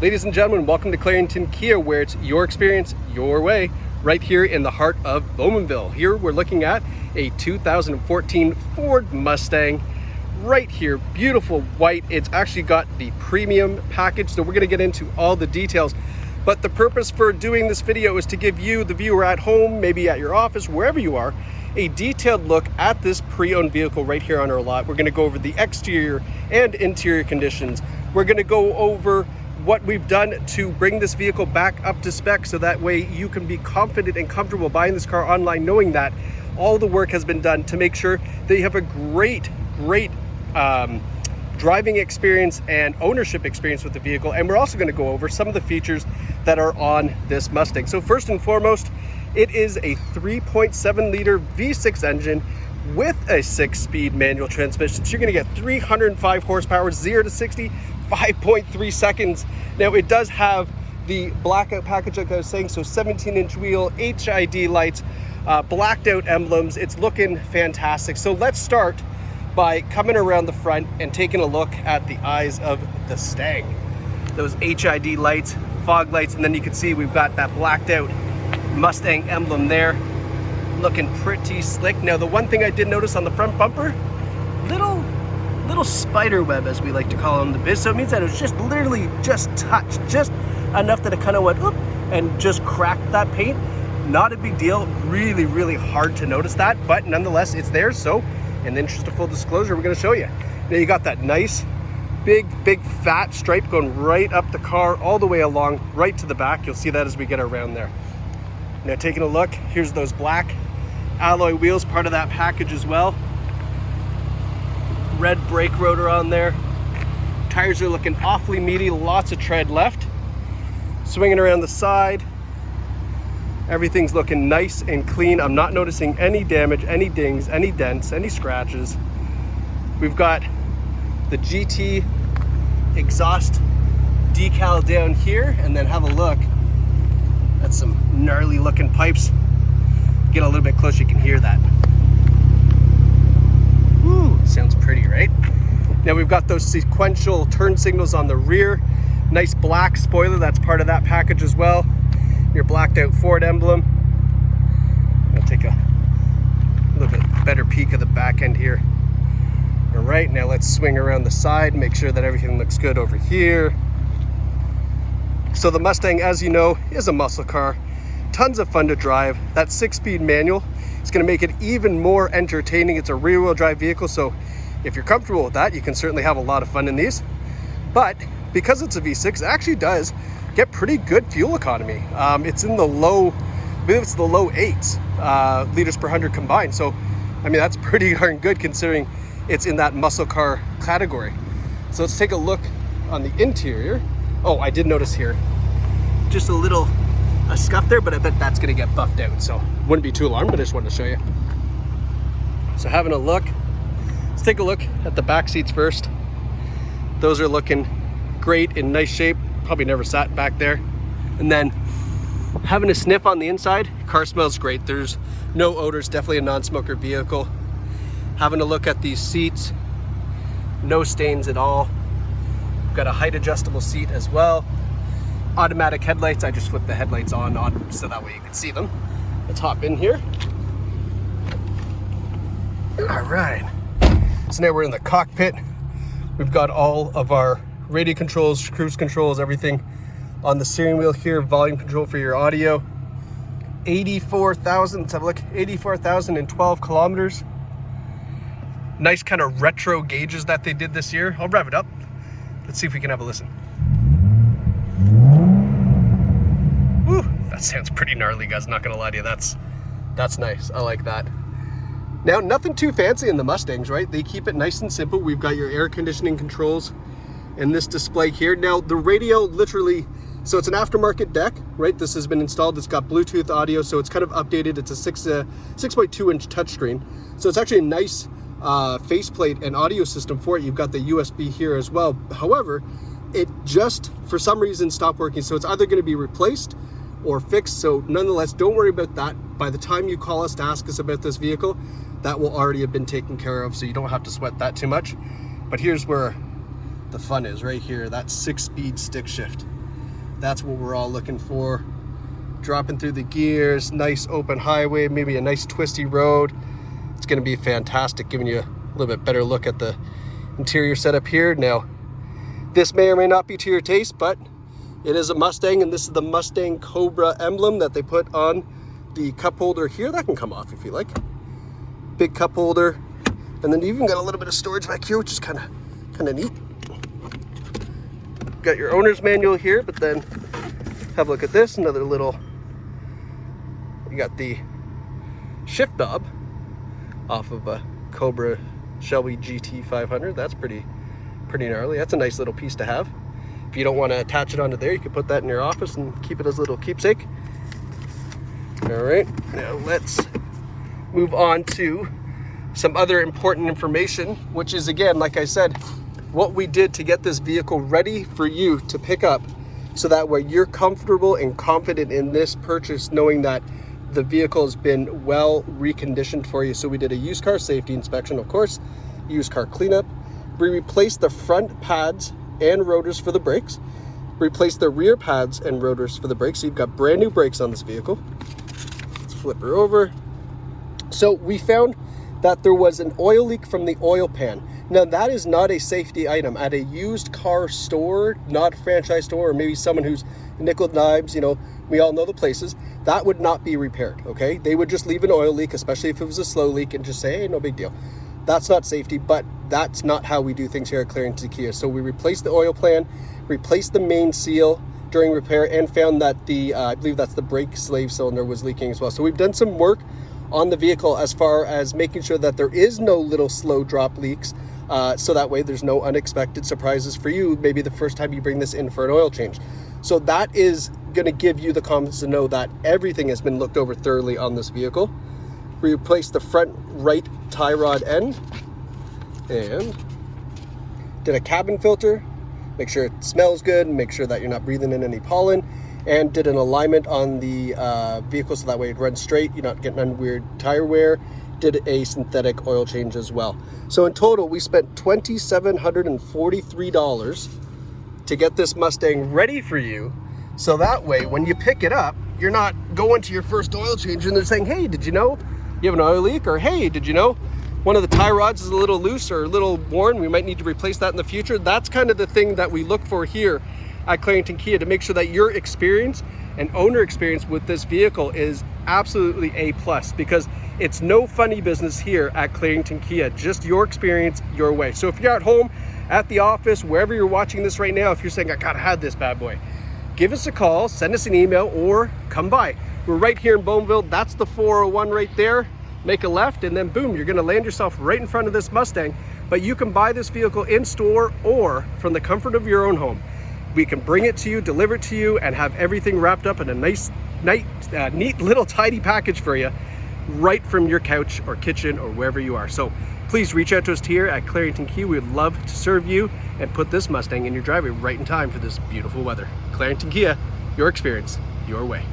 Ladies and gentlemen, welcome to Clarington Kia, where it's your experience, your way, right here in the heart of Bowmanville. Here we're looking at a 2014 Ford Mustang right here, beautiful white. It's actually got the premium package, so we're gonna get into all the details. But the purpose for doing this video is to give you, the viewer at home, maybe at your office, wherever you are, a detailed look at this pre-owned vehicle right here on our lot. We're gonna go over the exterior and interior conditions. We're gonna go over what we've done to bring this vehicle back up to spec, so that way you can be confident and comfortable buying this car online, knowing that all the work has been done to make sure that you have a great driving experience and ownership experience with the vehicle. And we're also going to go over some of the features that are on this Mustang. So first and foremost, it is a 3.7 liter V6 engine with a 6-speed manual transmission. So you're going to get 305 horsepower, 0 to 60, 5.3 seconds. Now it does have the blackout package like I was saying, so 17-inch wheel, HID lights, blacked out emblems. It's looking fantastic. So let's start by coming around the front and taking a look at the eyes of the Stang. Those HID lights, fog lights, and then you can see we've got that blacked out Mustang emblem there, looking pretty slick. Now the one thing I did notice on the front bumper, little spider web, as we like to call them, the biz. So it means that it was just literally just touched, just enough that it kind of went oop and just cracked that paint. Not a big deal, really hard to notice that, but nonetheless it's there. So in the interest of full disclosure, we're going to show you. Now you got that nice big fat stripe going right up the car all the way along right to the back. You'll see that as we get around there. Now taking a look, here's those black alloy wheels, part of that package as well. Red brake rotor on there. Tires are looking awfully meaty, lots of tread left. Swinging around the side, everything's looking nice and clean. I'm not noticing any damage, any dings, any dents, any scratches. We've got the GT exhaust decal down here, and then have a look at some gnarly looking pipes. Get a little bit closer, you can hear that. Woo, sounds pretty, right? Now we've got those sequential turn signals on the rear. Nice black spoiler, that's part of that package as well. Your blacked out Ford emblem. I'll take a little bit better peek of the back end here. All right, now let's swing around the side, make sure that everything looks good over here. So the Mustang, as you know, is a muscle car. Tons of fun to drive. That 6-speed manual is going to make it even more entertaining. It's a rear-wheel drive vehicle, so if you're comfortable with that, you can certainly have a lot of fun in these. But because it's a V6, it actually does get pretty good fuel economy. It's in the low, I believe it's the low 8s liters per 100 combined. So, I mean, that's pretty darn good considering it's in that muscle car category. So let's take a look on the interior. Oh, I did notice here, just a scuff there, but I bet that's gonna get buffed out. So wouldn't be too alarmed, but I just wanted to show you. So having a look, let's take a look at the back seats first. Those are looking great, in nice shape. Probably never sat back there. And then having a sniff on the inside, car smells great. There's no odors, definitely a non-smoker vehicle. Having a look at these seats, no stains at all. Got a height adjustable seat as well. Automatic headlights, I just flipped the headlights on so that way you can see them. Let's hop in here. All right, so now we're in the cockpit. We've got all of our radio controls, cruise controls, everything on the steering wheel here, volume control for your audio. 84,000, let's have a look, 84,012 kilometers. Nice kind of retro gauges that they did this year. I'll rev it up. Let's see if we can have a listen. Woo, that sounds pretty gnarly, guys, not gonna lie to you. That's nice, I like that. Now, nothing too fancy in the Mustangs, right? They keep it nice and simple. We've got your air conditioning controls and this display here. Now the radio literally, so it's an aftermarket deck, right? This has been installed, it's got Bluetooth audio, so it's kind of updated. It's a 6.2 inch touchscreen. So it's actually a nice faceplate and audio system for it. You've got the USB here as well. However, it just, for some reason, stopped working. So it's either gonna be replaced or fixed. So nonetheless, don't worry about that. By the time you call us to ask us about this vehicle, that will already have been taken care of. So you don't have to sweat that too much. But here's where the fun is, right here, that 6-speed stick shift. That's what we're all looking for. Dropping through the gears, nice open highway, maybe a nice twisty road. It's going to be fantastic, giving you a little bit better look at the interior setup here. Now, this may or may not be to your taste, but it is a Mustang, and this is the Mustang Cobra emblem that they put on the cup holder here. That can come off if you like. Big cup holder, and then you even got a little bit of storage back here, which is kind of neat. Got your owner's manual here, but then have a look at this, another little, you got the shift knob off of a Cobra Shelby GT 500. That's pretty gnarly. That's a nice little piece to have. If you don't want to attach it onto there, you can put that in your office and keep it as a little keepsake. All right, now let's move on to some other important information, which is, again, like I said, what we did to get this vehicle ready for you to pick up, so that way you're comfortable and confident in this purchase, knowing that the vehicle has been well reconditioned for you. So we did a used car safety inspection, of course, used car cleanup. We replaced the front pads and rotors for the brakes, replaced the rear pads and rotors for the brakes. So you've got brand new brakes on this vehicle. Let's flip her over. So we found that there was an oil leak from the oil pan. Now, that is not a safety item at a used car store, not a franchise store, or maybe someone who's nickel knives, you know, we all know the places. That would not be repaired, okay? They would just leave an oil leak, especially if it was a slow leak, and just say, hey, no big deal. That's not safety, but that's not how we do things here at Clarington Kia. So we replaced the oil pan, replaced the main seal during repair, and found that the, I believe that's the brake slave cylinder, was leaking as well. So we've done some work on the vehicle as far as making sure that there is no little slow drop leaks, so that way there's no unexpected surprises for you, maybe the first time you bring this in for an oil change. So that is going to give you the confidence to know that everything has been looked over thoroughly on this vehicle. We replaced the front right tie rod end and did a cabin filter, make sure it smells good, and make sure that you're not breathing in any pollen, and did an alignment on the vehicle so that way it runs straight, you're not getting any weird tire wear. Did a synthetic oil change as well. So in total, we spent $2,743 to get this Mustang ready for you, so that way when you pick it up, you're not going to your first oil change and they're saying, hey, did you know you have an oil leak? Or hey, did you know one of the tie rods is a little loose or a little worn, we might need to replace that in the future. That's kind of the thing that we look for here at Clarington Kia, to make sure that your experience and owner experience with this vehicle is absolutely A+, because it's no funny business here at Clarington Kia, just your experience your way. So if you're at home, at the office, wherever you're watching this right now, if you're saying, I gotta have this bad boy, give us a call, send us an email, or come by. We're right here in Bowmanville. That's the 401 right there. Make a left, and then boom, you're gonna land yourself right in front of this Mustang. But you can buy this vehicle in store or from the comfort of your own home. We can bring it to you, deliver it to you, and have everything wrapped up in a nice, neat little tidy package for you, right from your couch or kitchen or wherever you are. So please reach out to us here at Clarington Kia. We would love to serve you and put this Mustang in your driveway right in time for this beautiful weather. Clarington Kia, your experience, your way.